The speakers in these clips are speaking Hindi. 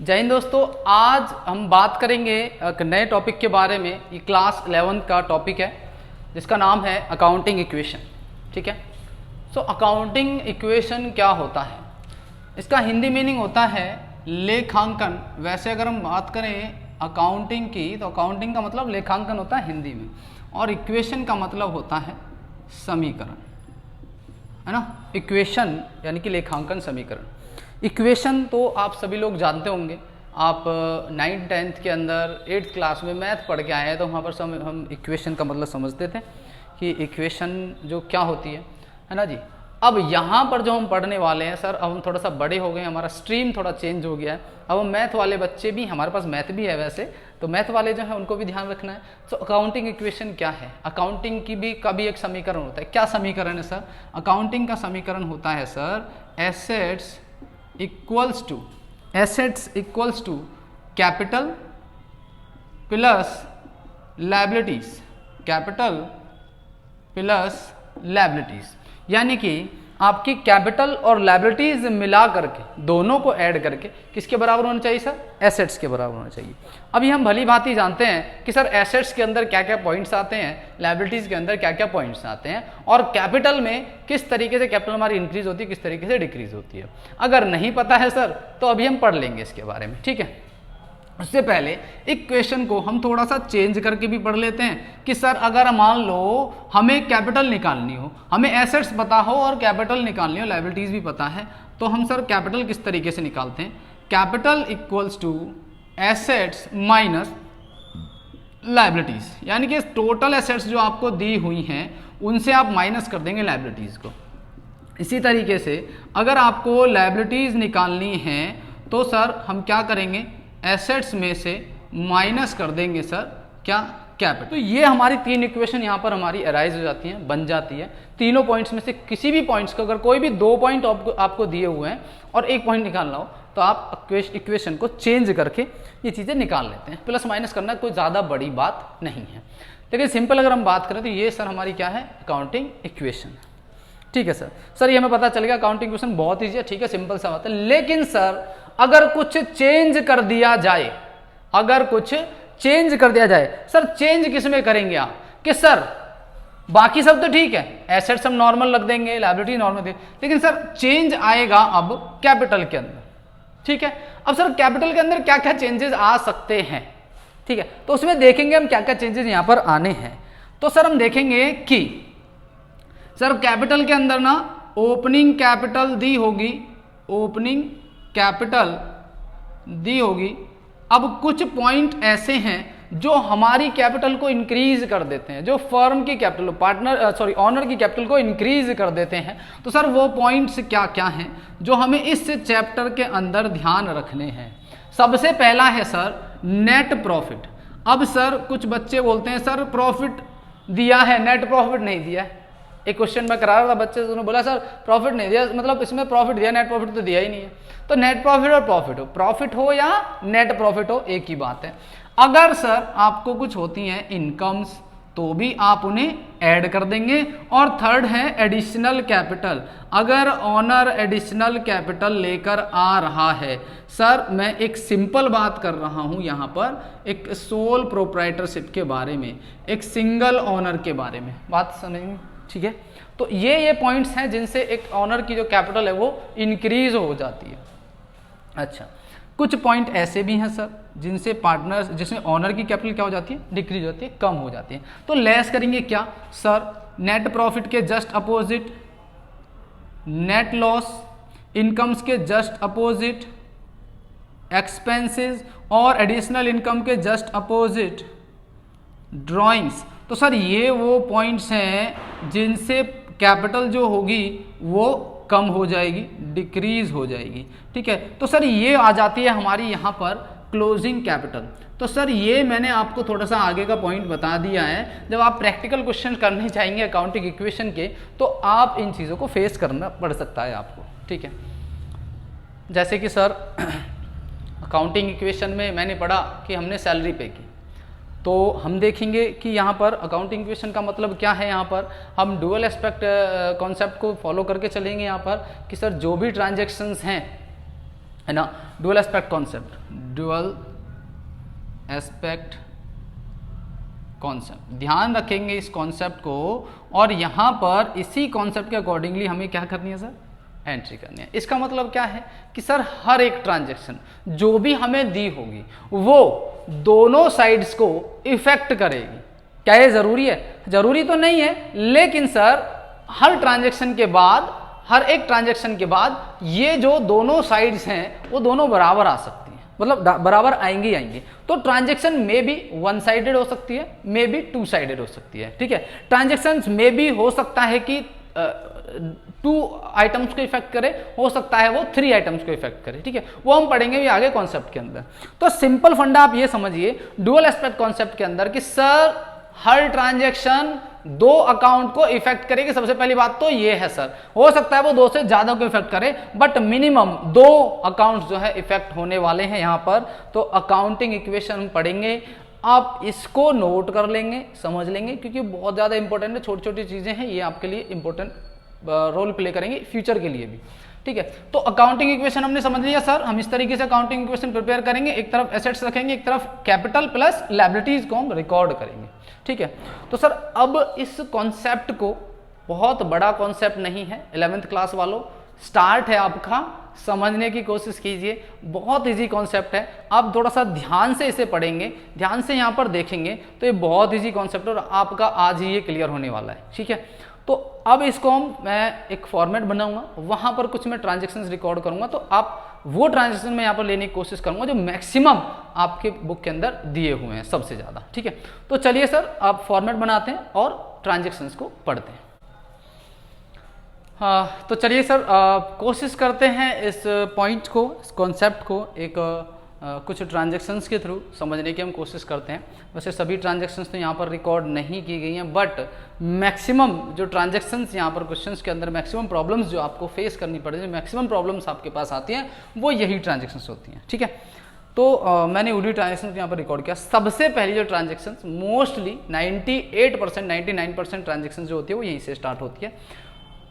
जय हिंद दोस्तों, आज हम बात करेंगे एक नए टॉपिक के बारे में। ये क्लास 11 का टॉपिक है जिसका नाम है अकाउंटिंग इक्वेशन। ठीक है, सो अकाउंटिंग इक्वेशन क्या होता है, इसका हिंदी मीनिंग होता है लेखांकन। वैसे अगर हम बात करें अकाउंटिंग की तो अकाउंटिंग का मतलब लेखांकन होता है हिंदी में, और इक्वेशन का मतलब होता है समीकरण, है ना। इक्वेशन यानी कि लेखांकन समीकरण। इक्वेशन तो आप सभी लोग जानते होंगे, आप 9th 10th के अंदर 8th क्लास में मैथ पढ़ के आए हैं, तो वहाँ पर हम इक्वेशन का मतलब समझते थे कि इक्वेशन जो क्या होती है ना जी। अब यहाँ पर जो हम पढ़ने वाले हैं सर, अब हम थोड़ा सा बड़े हो गए, हमारा स्ट्रीम थोड़ा चेंज हो गया है। अब हम मैथ वाले बच्चे भी, हमारे पास मैथ भी है वैसे, तो मैथ वाले जो है उनको भी ध्यान रखना है। तो अकाउंटिंग इक्वेशन क्या है, अकाउंटिंग की भी एक समीकरण होता है। क्या समीकरण है सर? अकाउंटिंग का समीकरण होता है sir assets equals to capital plus liabilities, capital plus liabilities, यानी कि आपकी कैपिटल और लायबिलिटीज मिला करके, दोनों को ऐड करके किसके बराबर होना चाहिए सर? एसेट्स के बराबर होना चाहिए। अभी हम भली भांति जानते हैं कि सर एसेट्स के अंदर क्या क्या पॉइंट्स आते हैं, लायबिलिटीज के अंदर क्या क्या पॉइंट्स आते हैं, और कैपिटल में किस तरीके से कैपिटल हमारी इंक्रीज होती है, किस तरीके से डिक्रीज होती है। अगर नहीं पता है सर तो अभी हम पढ़ लेंगे इसके बारे में। ठीक है, उससे पहले इक्वेशन को हम थोड़ा सा चेंज करके भी पढ़ लेते हैं कि सर अगर मान लो हमें कैपिटल निकालनी हो, हमें एसेट्स पता हो और कैपिटल निकालनी हो, लायबिलिटीज भी पता है, तो हम सर कैपिटल किस तरीके से निकालते हैं? Capital equals to assets minus liabilities, यानी कि टोटल एसेट्स जो आपको दी हुई हैं उनसे आप माइनस कर देंगे लायबिलिटीज को। इसी तरीके से अगर आपको लायबिलिटीज निकालनी है तो सर हम क्या करेंगे? एसेट्स में से माइनस कर देंगे सर क्या? कैपिटल। तो ये हमारी तीन इक्वेशन यहाँ पर हमारी अराइज हो जाती हैं, बन जाती है। तीनों पॉइंट्स में से किसी भी पॉइंट्स को, अगर कोई भी दो पॉइंट आपको दिए हुए हैं और एक पॉइंट निकालना हो तो आप इक्वेशन को चेंज करके ये चीज़ें निकाल लेते हैं। प्लस माइनस करना कोई ज़्यादा बड़ी बात नहीं है, लेकिन सिंपल अगर हम बात करें तो ये सर हमारी क्या है? Accounting equation. ठीक है सर ये हमें पता चल गया अकाउंटिंग इक्वेशन बहुत ईजी है। ठीक है, सिंपल सा बात है। लेकिन सर अगर कुछ चेंज कर दिया जाए, अगर कुछ चेंज कर दिया जाए, सर चेंज किस में करेंगे आप? कि सर बाकी सब तो ठीक है, एसेट्स हम नॉर्मल रख देंगे, लायबिलिटी नॉर्मल देंगे, लेकिन सर चेंज आएगा अब कैपिटल के अंदर। ठीक है, अब सर कैपिटल के अंदर क्या क्या चेंजेस आ सकते हैं? ठीक है, तो उसमें देखेंगे हम क्या क्या चेंजेस यहां पर आने हैं। तो सर हम देखेंगे कि सर कैपिटल के अंदर ना ओपनिंग कैपिटल दी होगी, ओपनिंग कैपिटल दी होगी। अब कुछ पॉइंट ऐसे हैं जो हमारी कैपिटल को इंक्रीज कर देते हैं, जो फर्म की कैपिटल ऑनर की कैपिटल को इंक्रीज कर देते हैं। तो सर वो पॉइंट्स क्या क्या हैं जो हमें इस चैप्टर के अंदर ध्यान रखने हैं? सबसे पहला है सर नेट प्रॉफिट। अब सर कुछ बच्चे बोलते हैं सर प्रॉफिट दिया है, नेट प्रॉफिट नहीं दिया है। एक क्वेश्चन मैं करा रहा था बच्चे से, उन्होंने बोला सर प्रॉफिट नहीं दिया, मतलब इसमें प्रॉफिट दिया, नेट प्रॉफिट तो दिया ही नहीं है। तो नेट प्रॉफिट और प्रॉफिट हो या नेट प्रॉफिट हो, एक ही बात है। अगर सर आपको कुछ होती हैं इनकम्स तो भी आप उन्हें ऐड कर देंगे। और थर्ड है एडिशनल कैपिटल। अगर ऑनर एडिशनल कैपिटल लेकर आ रहा है, सर मैं एक सिंपल बात कर रहा हूं यहां पर, एक सोल प्रोप्राइटरशिप के बारे में, एक सिंगल ऑनर के बारे में बात समझेंगे। ठीक है, तो ये पॉइंट्स हैं जिनसे एक ऑनर की जो कैपिटल है वो इंक्रीज हो जाती है। अच्छा, कुछ पॉइंट ऐसे भी हैं सर जिनसे पार्टनर्स, जिसमें ऑनर की कैपिटल क्या हो जाती है? डिक्रीज होती है, कम हो जाती है। तो लेस करेंगे क्या सर? नेट प्रॉफिट के just opposite net loss, incomes के जस्ट अपोजिट एक्सपेंसेस, और एडिशनल इनकम के जस्ट अपोजिट ड्रॉइंग्स। तो सर ये वो पॉइंट्स हैं जिनसे कैपिटल जो होगी वो कम हो जाएगी, डिक्रीज हो जाएगी। ठीक है, तो सर ये आ जाती है हमारी यहाँ पर क्लोजिंग कैपिटल। तो सर ये मैंने आपको थोड़ा सा आगे का पॉइंट बता दिया है। जब आप प्रैक्टिकल क्वेश्चन करने चाहेंगे अकाउंटिंग इक्वेशन के, तो आप इन चीज़ों को फेस करना पड़ सकता है आपको। ठीक है, जैसे कि सर अकाउंटिंग इक्वेशन में मैंने पढ़ा कि हमने सैलरी पे की, तो हम देखेंगे कि यहाँ पर अकाउंटिंग इक्वेशन का मतलब क्या है। यहाँ पर हम डुअल एस्पेक्ट कॉन्सेप्ट को फॉलो करके चलेंगे यहाँ पर कि सर जो भी ट्रांजैक्शंस हैं है ना, dual aspect concept, dual aspect concept, ध्यान रखेंगे इस कॉन्सेप्ट को, और यहां पर इसी कॉन्सेप्ट के अकॉर्डिंगली हमें क्या करनी है सर, एंट्री करनी है। इसका मतलब क्या है कि सर हर एक ट्रांजैक्शन जो भी हमें दी होगी वो दोनों साइड्स को इफेक्ट करेगी। क्या ये जरूरी है? जरूरी तो नहीं है, लेकिन सर हर ट्रांजैक्शन के बाद, हर एक ट्रांजैक्शन के बाद ये जो दोनों साइड्स हैं वो दोनों बराबर आ सकती हैं, मतलब बराबर आएंगी आएंगी। तो ट्रांजैक्शन में भी वन साइडेड हो सकती है, मे भी टू साइडेड हो सकती है, ठीक है। ट्रांजैक्शंस में भी हो सकता है कि 2 आइटम्स को इफेक्ट करे, हो सकता है वो 3 आइटम्स को इफेक्ट करे, ठीक है। वो हम पढ़ेंगे भी आगे कॉन्सेप्ट के अंदर। तो सिंपल फंडा आप ये समझिए डुअल एस्पेक्ट कॉन्सेप्ट के अंदर कि सर हर ट्रांजैक्शन 2 अकाउंट को इफेक्ट करेगी। सबसे पहली बात तो ये है सर, हो सकता है वो 2 से ज्यादा को इफेक्ट करे, बट मिनिमम 2 अकाउंट्स जो है इफेक्ट होने वाले हैं यहां पर। तो अकाउंटिंग इक्वेशन हम पढ़ेंगे, आप इसको नोट कर लेंगे, समझ लेंगे, क्योंकि बहुत ज्यादा इंपॉर्टेंट है, छोटी छोटी चीजें हैं, ये आपके लिए इंपॉर्टेंट रोल प्ले करेंगे फ्यूचर के लिए भी, ठीक है। तो अकाउंटिंग इक्वेशन हमने समझ लिया सर, हम इस तरीके से अकाउंटिंग इक्वेशन प्रिपेयर करेंगे, एक तरफ एसेट्स रखेंगे, एक तरफ कैपिटल प्लस लायबिलिटीज को हम रिकॉर्ड करेंगे, ठीक है। तो सर अब इस कॉन्सेप्ट को, बहुत बड़ा कॉन्सेप्ट नहीं है 11th क्लास वालों, स्टार्ट है आपका, समझने की कोशिश कीजिए, बहुत इजी कॉन्सेप्ट है। आप थोड़ा सा ध्यान से इसे पढ़ेंगे, ध्यान से यहाँ पर देखेंगे तो ये बहुत इजी कॉन्सेप्ट है और आपका आज ही ये क्लियर होने वाला है, ठीक है। तो अब इसको मैं एक फॉर्मेट बनाऊंगा, वहां पर कुछ मैं ट्रांजैक्शंस रिकॉर्ड करूंगा, तो आप वो ट्रांजैक्शन में यहाँ पर लेने की कोशिश करूंगा जो मैक्सिमम आपके बुक के अंदर दिए हुए हैं, सबसे ज्यादा, ठीक है। तो चलिए सर आप फॉर्मेट बनाते हैं और ट्रांजैक्शंस को पढ़ते हैं। हाँ, तो चलिए सर कोशिश करते हैं इस पॉइंट को, इस कॉन्सेप्ट को एक कुछ ट्रांजैक्शंस के थ्रू समझने की हम कोशिश करते हैं। वैसे सभी ट्रांजैक्शंस तो यहाँ पर रिकॉर्ड नहीं की गई हैं, बट मैक्सिमम जो ट्रांजैक्शंस यहाँ पर क्वेश्चंस के अंदर मैक्सिमम प्रॉब्लम्स जो आपको फेस करनी पड़ती है, मैक्सिमम प्रॉब्लम्स आपके पास आती हैं, वो यही ट्रांजैक्शंस होती हैं, ठीक है। तो मैंने उन्हीं ट्रांजैक्शंस यहाँ पर रिकॉर्ड किया। सबसे पहली जो ट्रांजैक्शंस मोस्टली 98%, 99% ट्रांजैक्शंस जो होती है वो यहीं से स्टार्ट होती है।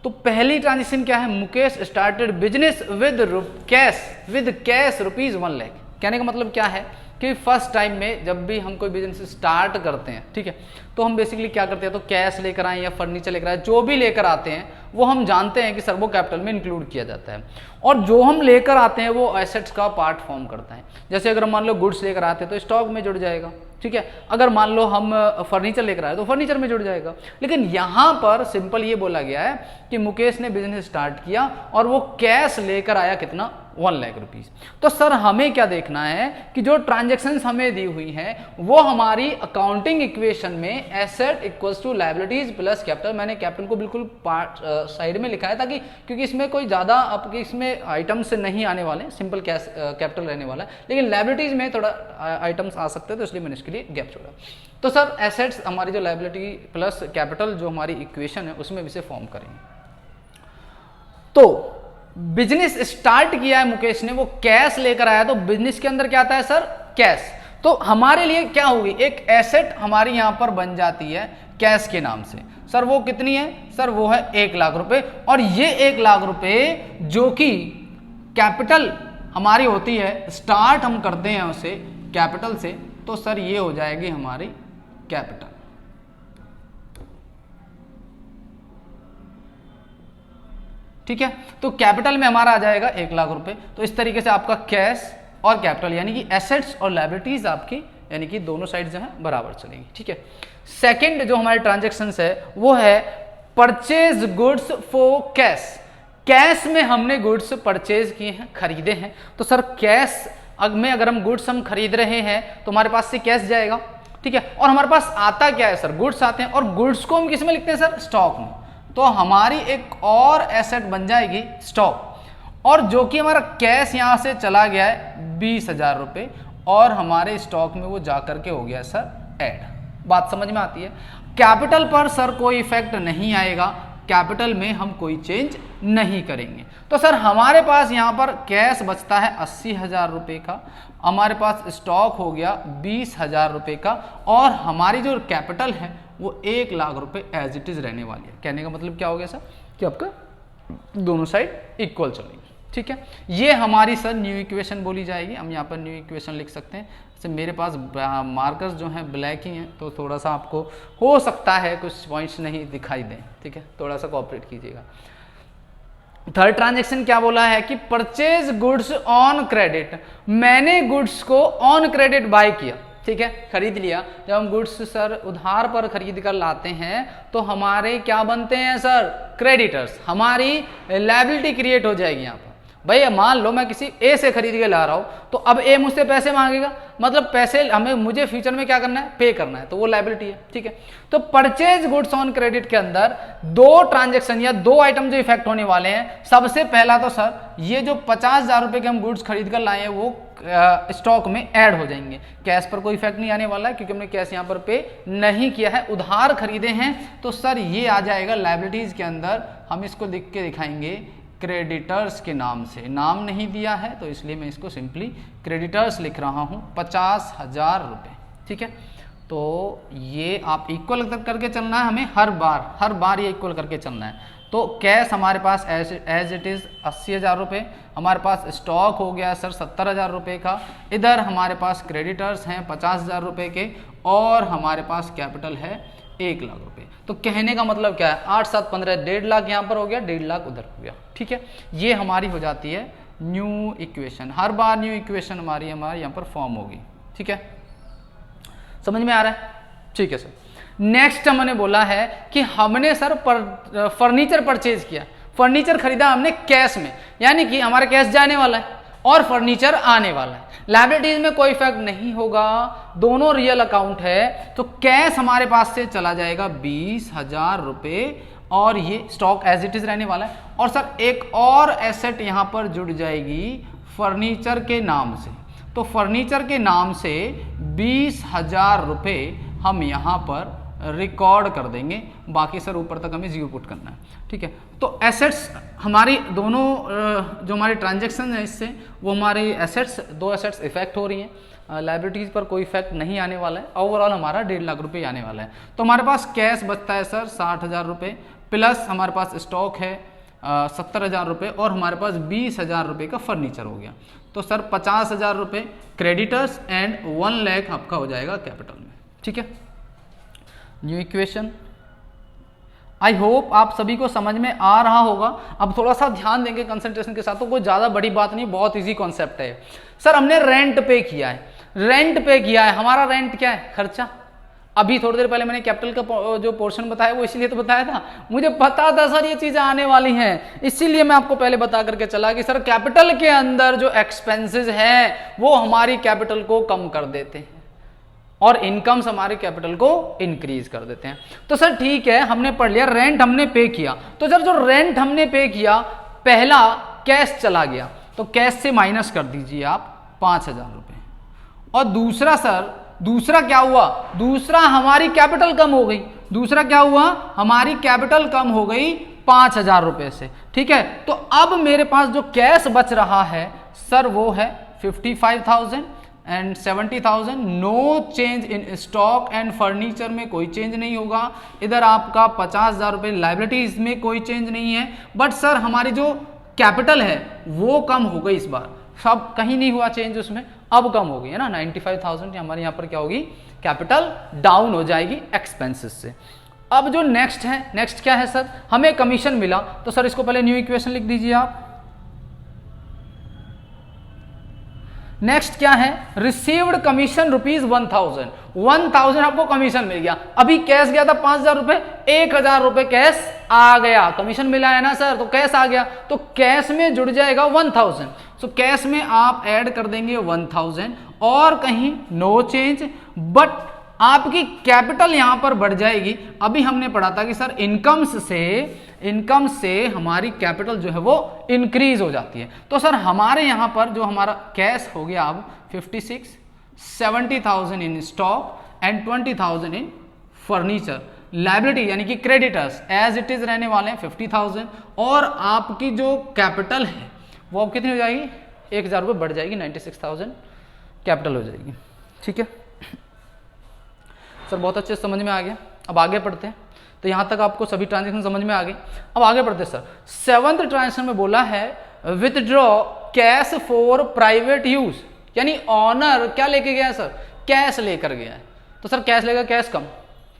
तो पहली ट्रांजैक्शन क्या है, Mukesh started business with cash ₹1 lakh. कहने का मतलब क्या है कि फर्स्ट टाइम में जब भी हम कोई बिजनेस स्टार्ट करते हैं, ठीक है, तो हम बेसिकली क्या करते हैं, तो कैश लेकर आए या फर्नीचर लेकर आए, जो भी लेकर आते हैं वो हम जानते हैं कि सर वो कैपिटल में इंक्लूड किया जाता है, और जो हम लेकर आते हैं वो एसेट्स का पार्ट फॉर्म करता है। जैसे अगर मान लो गुड्स लेकर आते हैं तो स्टॉक में जुड़ जाएगा, ठीक है। अगर मान लो हम फर्नीचर लेकर आए तो फर्नीचर में जुड़ जाएगा। लेकिन यहाँ पर सिंपल ये बोला गया है कि मुकेश ने बिजनेस स्टार्ट किया और वो कैश लेकर आया कितना, 1 लाख रुपीज। तो सर हमें क्या देखना है कि जो ट्रांजैक्शंस हमें दी हुई हैं वो हमारी अकाउंटिंग इक्वेशन में asset equals to liabilities plus capital, मैंने कैपिटल को बिल्कुल पार्ट साइड में लिखा है ताकि, क्योंकि इसमें कोई ज्यादा आपके इसमें आइटम्स से नहीं आने वाले, सिंपल कैश कैपिटल रहने वाला है, लेकिन लायबिलिटीज में थोड़ा आइटम्स आ सकते हैं, तो इसलिए मैंने इसके लिए गैप छोड़ा। तो सर एसेट्स हमारी जो लायबिलिटी प्लस कैपिटल जो हमारी इक्वेशन है उसमें इसे फॉर्म करेंगे। तो बिजनेस स्टार्ट किया है मुकेश ने, वो कैश लेकर आया, तो बिजनेस के अंदर क्या आता है सर, कैश। तो हमारे लिए क्या होगी, एक एसेट हमारी यहां पर बन जाती है कैश के नाम से। सर वो कितनी है, सर वो है 1 लाख रुपए, और ये 1 लाख रुपए जो कि कैपिटल हमारी होती है, स्टार्ट हम करते हैं उसे कैपिटल से, तो सर ये हो जाएगी हमारी कैपिटल, ठीक है। तो कैपिटल में हमारा आ जाएगा 1 लाख रुपए। तो इस तरीके से आपका कैश और कैपिटल यानी कि एसेट्स और लायबिलिटीज आपकी यानी कि दोनों साइड जो है बराबर चलेंगी, ठीक है। सेकंड जो हमारे ट्रांजैक्शंस है वो है purchase goods for cash. Cash में हमने गुड्स परचेज किए हैं, खरीदे हैं। तो सर कैश में अगर हम गुड्स हम खरीद रहे हैं तो हमारे पास से कैश जाएगा, ठीक है। और हमारे पास आता क्या है सर, गुड्स आते हैं, और गुड्स को हम किस में लिखते हैं सर, स्टॉक में। तो हमारी एक और एसेट बन जाएगी स्टॉक, और जो कि हमारा कैश यहां से चला गया है 20,000 रुपए, और हमारे स्टॉक में वो जाकर के हो गया सर ऐड। बात समझ में आती है। कैपिटल पर सर कोई इफेक्ट नहीं आएगा, कैपिटल में हम कोई चेंज नहीं करेंगे। तो सर हमारे पास यहां पर कैश बचता है 80,000 रुपए का, हमारे पास स्टॉक हो गया 20,000 रुपए का, और हमारी जो कैपिटल है वो 1 लाख रुपए एज इट इज रहने वाली है। कहने का मतलब क्या हो गया सर कि आपका दोनों साइड इक्वल चलेंगे, ठीक है, ये हमारी सर न्यू इक्वेशन बोली जाएगी। हम यहाँ पर न्यू इक्वेशन लिख सकते हैं। जैसे मेरे पास मार्कर्स जो हैं ब्लैक ही हैं, तो थोड़ा सा आपको हो सकता है कुछ पॉइंट्स नहीं दिखाई दें, ठीक है, थोड़ा सा कोऑपरेट कीजिएगा। थर्ड ट्रांजैक्शन क्या बोला है कि परचेज गुड्स ऑन क्रेडिट, मैंने गुड्स को ऑन क्रेडिट बाय किया, ठीक है, खरीद लिया। जब हम गुड्स सर उधार पर खरीद कर लाते हैं तो हमारे क्या बनते हैं सर, क्रेडिटर्स, हमारी लायबिलिटी क्रिएट हो जाएगी यहाँ पर। भाई मान लो मैं किसी ए से खरीद के ला रहा हूं, तो अब ए मुझसे पैसे मांगेगा, मतलब पैसे हमें मुझे फ्यूचर में क्या करना है, पे करना है, तो वो लायबिलिटी है, ठीक है। तो परचेज गुड्स ऑन क्रेडिट के अंदर दो ट्रांजैक्शन या दो आइटम जो इफेक्ट होने वाले हैं। सबसे पहला तो सर ये जो 50,000 रुपए के हम गुड्स खरीद कर लाए हैं वो स्टॉक में ऐड हो जाएंगे। कैश पर कोई इफेक्ट नहीं आने वाला है क्योंकि हमने कैश यहाँ पर पे नहीं किया है, उधार खरीदे हैं, तो सर ये आ जाएगा लायबिलिटीज के अंदर। हम इसको लिख के दिखाएंगे क्रेडिटर्स के नाम से, नाम नहीं दिया है तो इसलिए मैं इसको सिंपली क्रेडिटर्स लिख रहा हूँ, 50,000 रुपये, ठीक है। तो ये आप इक्वल करके चलना है हमें, हर बार ये इक्वल करके चलना है। तो कैश हमारे पास एज इट इज़ 80,000 रुपये, हमारे पास स्टॉक हो गया सर 70,000 रुपये का, इधर हमारे पास क्रेडिटर्स हैं 50,000 रुपये के, और हमारे पास कैपिटल है 1 लाख रुपये। तो कहने का मतलब क्या है, 8 7 15 1.5 लाख यहाँ पर हो गया, 1.5 लाख उधर हो गया, ठीक है। ये हमारी हो जाती है न्यू इक्वेशन, हर बार न्यू इक्वेशन हमारी यहाँ पर फॉर्म होगी, ठीक है, समझ में आ रहा है, ठीक है सर। नेक्स्ट हमने बोला है कि हमने सर फर्नीचर परचेज किया, फर्नीचर खरीदा हमने कैश में, यानी कि हमारा कैश जाने वाला है और फर्नीचर आने वाला है। लायबिलिटीज में कोई इफेक्ट नहीं होगा, दोनों रियल अकाउंट है। तो कैश हमारे पास से चला जाएगा 20,000 रुपये, और ये स्टॉक एज इट इज रहने वाला है। और सर एक और एसेट यहां पर जुड़ जाएगी फर्नीचर के नाम से, तो फर्नीचर के नाम से 20,000 रुपये हम यहां पर रिकॉर्ड कर देंगे, बाकी सर ऊपर तक हमें जीरो पुट करना है, ठीक है। तो एसेट्स हमारी दोनों जो हमारे ट्रांजैक्शन है इससे, वो हमारी एसेट्स, दो एसेट्स इफेक्ट हो रही हैं, लायबिलिटीज पर कोई इफेक्ट नहीं आने वाला है। ओवरऑल हमारा 1.5 लाख रुपये आने वाला है। तो हमारे पास कैश बचता है सर 60,000 रुपये, प्लस हमारे पास स्टॉक है 70,000 रुपये, और हमारे पास 20,000 रुपये का फर्नीचर हो गया। तो सर 50,000 रुपये क्रेडिटर्स एंड 1 लाख आपका हो जाएगा कैपिटल में, ठीक है। न्यू इक्वेशन, आई होप आप सभी को समझ में आ रहा होगा। अब थोड़ा सा ध्यान देंगे कंसंट्रेशन के साथ, तो कोई ज़्यादा बड़ी बात नहीं, बहुत इजी कॉन्सेप्ट है। सर हमने रेंट पे किया है, रेंट पे किया है, हमारा रेंट क्या है, खर्चा। अभी थोड़ी देर पहले मैंने कैपिटल का जो पोर्शन बताया वो इसीलिए तो बताया था, मुझे पता था सर ये चीज़ें आने वाली हैं, इसीलिए मैं आपको पहले बता करके चला कि सर कैपिटल के अंदर जो एक्सपेंसेस हैं वो हमारी कैपिटल को कम कर देते हैं और इनकम्स हमारे कैपिटल को इंक्रीज कर देते हैं। तो सर ठीक है, हमने पढ़ लिया रेंट हमने पे किया। तो सर जो रेंट हमने पे किया, पहला कैश चला गया, तो कैश से माइनस कर दीजिए आप 5,000 रुपये। और दूसरा सर, दूसरा क्या हुआ, दूसरा हमारी कैपिटल कम हो गई, दूसरा क्या हुआ, हमारी कैपिटल कम हो गई 5,000 रुपये से, ठीक है। तो अब मेरे पास जो कैश बच रहा है सर वो है 55,000 and 70,000। No change in stock and furniture में कोई चेंज नहीं होगा। इधर आपका 50,000 रुपये लायबिलिटीज में कोई चेंज नहीं है, बट सर हमारी जो कैपिटल है वो कम हो गई इस बार, सब कहीं नहीं हुआ चेंज उसमें, अब कम हो गई है ना 95,000। हमारे यहाँ पर क्या होगी, कैपिटल डाउन हो जाएगी एक्सपेंसेस से। अब जो नेक्स्ट है, नेक्स्ट क्या है सर, हमें कमीशन मिला, तो सर इसको पहले न्यू इक्वेशन लिख दीजिए आप। नेक्स्ट क्या है, रिसीव्ड कमीशन ₹1,000 आपको कमीशन मिल गया। अभी कैश गया था 5,000 रुपए, 1,000 रुपए कैश आ गया, कमीशन मिला है ना सर, तो कैश आ गया, तो कैश में जुड़ जाएगा 1,000। सो कैश में आप ऐड कर देंगे 1,000 और कहीं नो चेंज, बट आपकी कैपिटल यहां पर बढ़ जाएगी। अभी हमने पढ़ा था कि सर इनकम से हमारी कैपिटल जो है वो इंक्रीज हो जाती है। तो सर हमारे यहां पर जो हमारा कैश हो गया अब 56, 70,000 इन stock and 20,000 in furniture. Liability यानी कि क्रेडिटर्स एज इट इज रहने वाले हैं 50,000, और आपकी जो कैपिटल है वो अब कितनी हो जाएगी, 1,000 रुपये बढ़ जाएगी, 96,000 कैपिटल हो जाएगी, ठीक है सर। बहुत अच्छे से समझ में आ गया। अब आगे पढ़ते हैं। तो यहाँ तक आपको सभी ट्रांजेक्शन समझ में आ गई। अब आगे बढ़ते हैं सर। 7th ट्रांजेक्शन में बोला है withdraw cash for private use, यानी ऑनर क्या लेके गया है सर, कैश लेकर गया है। तो सर कैश लेकर कैश कम,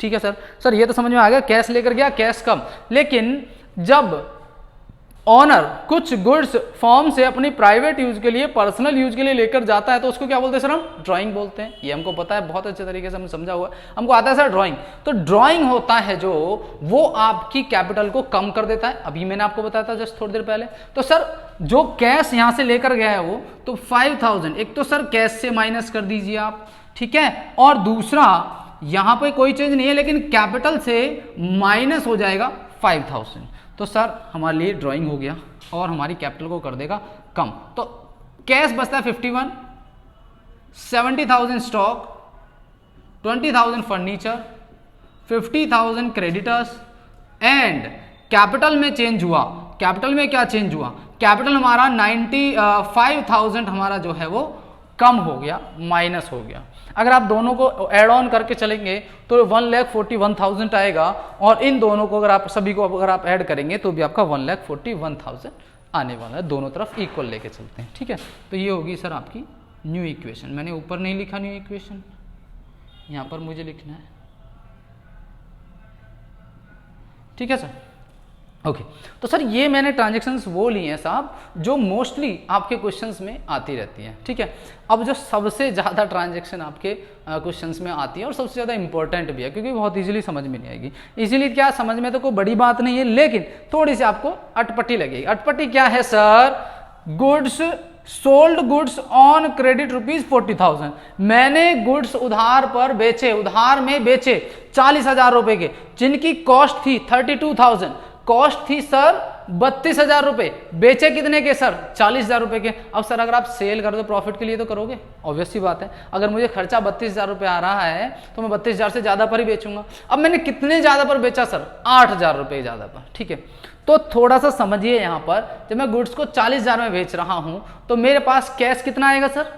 ठीक है सर ये तो समझ में आ गया, कैश लेकर गया कैश कम। लेकिन जब ऑनर कुछ गुड्स फॉर्म से अपनी प्राइवेट यूज के लिए, पर्सनल यूज के लिए लेकर जाता है तो उसको क्या बोलते हैं सर, हम ड्राइंग बोलते हैं। ये हमको पता है, बहुत अच्छे तरीके से हमने समझा हुआ, हमको आता है सर ड्राइंग। तो ड्राइंग होता है जो वो आपकी कैपिटल को कम कर देता है। अभी मैंने आपको बताया था जस्ट थोड़ी देर पहले। तो सर जो कैश यहां से लेकर गया है वो, तो 5000 एक तो सर कैश से माइनस कर दीजिए आप, ठीक है, और दूसरा यहां पर कोई चेंज नहीं है लेकिन कैपिटल से माइनस हो जाएगा 5000। तो सर हमारे लिए ड्राइंग हो गया और हमारी कैपिटल को कर देगा कम। तो कैश बचता है 51, 70,000 stock, 20,000 furniture, 50,000 creditors and capital में चेंज हुआ। कैपिटल में क्या चेंज हुआ, कैपिटल हमारा 95,000 हमारा जो है वो कम हो गया, माइनस हो गया। अगर आप दोनों को ऐड ऑन करके चलेंगे तो 1,41,000 आएगा, और इन दोनों को अगर आप सभी को अगर आप ऐड करेंगे तो भी आपका 1,41,000 आने वाला है। दोनों तरफ इक्वल लेके चलते हैं, ठीक है। तो ये होगी सर आपकी न्यू इक्वेशन। मैंने ऊपर नहीं लिखा न्यू इक्वेशन, यहाँ पर मुझे लिखना है, ठीक है सर। ओके तो सर ये मैंने ट्रांजेक्शन्स वो लिए हैं साहब जो मोस्टली आपके क्वेश्चंस में आती रहती हैं, ठीक है। अब जो सबसे ज़्यादा ट्रांजेक्शन आपके क्वेश्चंस में आती है और सबसे ज़्यादा इंपॉर्टेंट भी है, क्योंकि बहुत इजीली समझ में नहीं आएगी। इजीली क्या, समझ में तो कोई बड़ी बात नहीं है लेकिन थोड़ी सी आपको अटपटी लगेगी। अटपटी क्या है sir, goods sold goods on credit ₹40,000। मैंने गुड्स उधार पर बेचे, उधार में बेचे 40,000 रुपए के, जिनकी कॉस्ट थी 32,000, कॉस्ट थी सर 32,000 रुपए, बेचे कितने के सर 40,000 रुपए के। अब सर अगर आप सेल कर दो प्रॉफिट के लिए तो करोगे, ऑब्वियस सी बात है। अगर मुझे खर्चा 32,000 रुपए आ रहा है तो मैं 32,000 से ज्यादा पर ही बेचूंगा। अब मैंने कितने ज्यादा पर बेचा सर, 8,000 रुपए ज्यादा पर, ठीक है। तो थोड़ा सा समझिए, यहाँ पर जब मैं गुड्स को 40,000 में बेच रहा हूं तो मेरे पास कैश कितना आएगा सर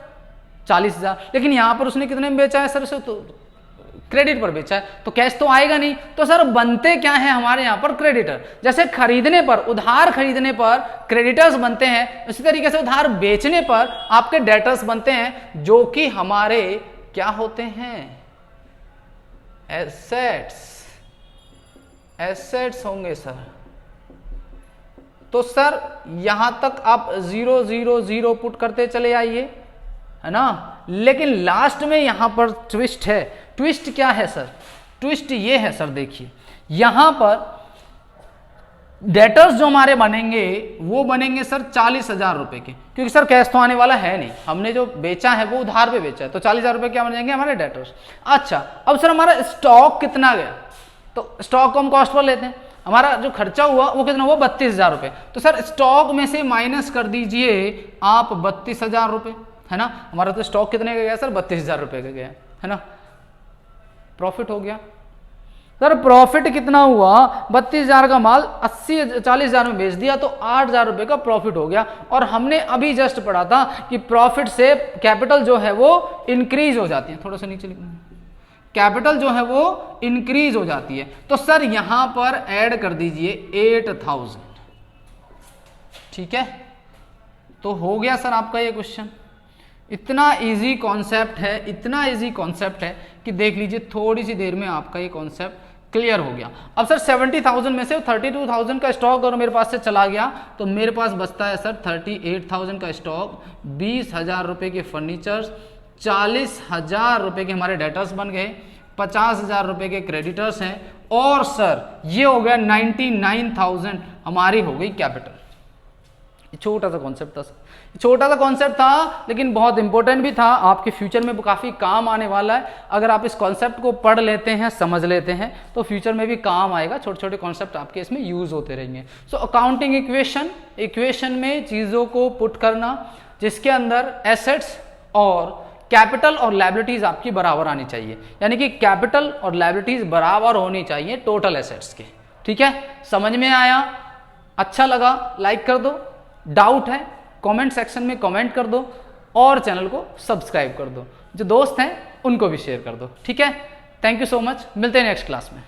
40,000, लेकिन यहां पर उसने कितने में बेचा है सर, तो क्रेडिट पर बेचा है तो कैश तो आएगा नहीं। तो सर बनते क्या है हमारे यहाँ पर क्रेडिटर। जैसे खरीदने पर, उधार खरीदने पर क्रेडिटर्स बनते हैं, उसी तरीके से उधार बेचने पर आपके डेटर्स बनते हैं, जो कि हमारे क्या होते हैं, एसेट्स, एसेट्स होंगे सर। तो सर यहां तक आप 0 0 0 पुट करते चले आइए, है ना। लेकिन लास्ट में यहां पर ट्विस्ट है। ट्विस्ट क्या है सर, ट्विस्ट ये है सर, देखिए यहां पर डेटर्स जो हमारे बनेंगे वो बनेंगे सर 40,000 रुपए के, क्योंकि सर कैश तो आने वाला है नहीं, हमने जो बेचा है वो उधार पे बेचा है, तो 40,000 रुपए क्या बन जाएंगे हमारे डेटर्स। अच्छा अब सर हमारा स्टॉक कितना गया, तो स्टॉक को हम कॉस्ट पर लेते हैं, हमारा जो खर्चा हुआ वो कितना हुआ 32,000 रुपए। तो सर स्टॉक में से माइनस कर दीजिए आप 32,000 रुपए, है ना। हमारा तो स्टॉक कितने का गया सर 32,000 रुपए का गया, है ना। प्रॉफिट हो गया सर, प्रॉफिट कितना हुआ 32,000 का माल 40,000 में बेच दिया तो 8,000 रुपए का प्रॉफिट हो गया। और हमने अभी जस्ट पढ़ा था कि प्रॉफिट से कैपिटल जो है वो इंक्रीज हो जाती है, थोड़ा सा नीचे लिखना, कैपिटल जो है वो इंक्रीज हो जाती है। तो सर यहां पर ऐड कर दीजिए 8,000, ठीक है। तो हो गया सर आपका ये क्वेश्चन। इतना इजी कॉन्सेप्ट है, इतना इजी कॉन्सेप्ट है कि देख लीजिए थोड़ी सी देर में आपका ये कॉन्सेप्ट क्लियर हो गया। अब सर 70,000 में से 32,000 का स्टॉक अगर मेरे पास से चला गया तो मेरे पास बचता है सर 38,000 का स्टॉक, 20,000 रुपए के फर्नीचर्स, 40,000 रुपए के हमारे डेटर्स बन गए, 50,000 रुपए के क्रेडिटर्स हैं, और सर ये हो गया 99,000 हमारी हो गई कैपिटल। छोटा सा कॉन्सेप्ट था, छोटा सा कॉन्सेप्ट था लेकिन बहुत इंपॉर्टेंट भी था, आपके फ्यूचर में काफ़ी काम आने वाला है। अगर आप इस कॉन्सेप्ट को पढ़ लेते हैं, समझ लेते हैं तो फ्यूचर में भी काम आएगा, छोटे छोटे कॉन्सेप्ट आपके इसमें यूज होते रहेंगे। सो अकाउंटिंग इक्वेशन, इक्वेशन में चीज़ों को पुट करना जिसके अंदर एसेट्स और कैपिटल और लायबिलिटीज आपकी बराबर आनी चाहिए, यानी कि कैपिटल और लायबिलिटीज बराबर होनी चाहिए टोटल एसेट्स के, ठीक है। समझ में आया, अच्छा लगा लाइक कर दो, डाउट है कमेंट सेक्शन में कमेंट कर दो, और चैनल को सब्सक्राइब कर दो, जो दोस्त हैं उनको भी शेयर कर दो, ठीक है। थैंक यू सो मच, मिलते हैं नेक्स्ट क्लास में।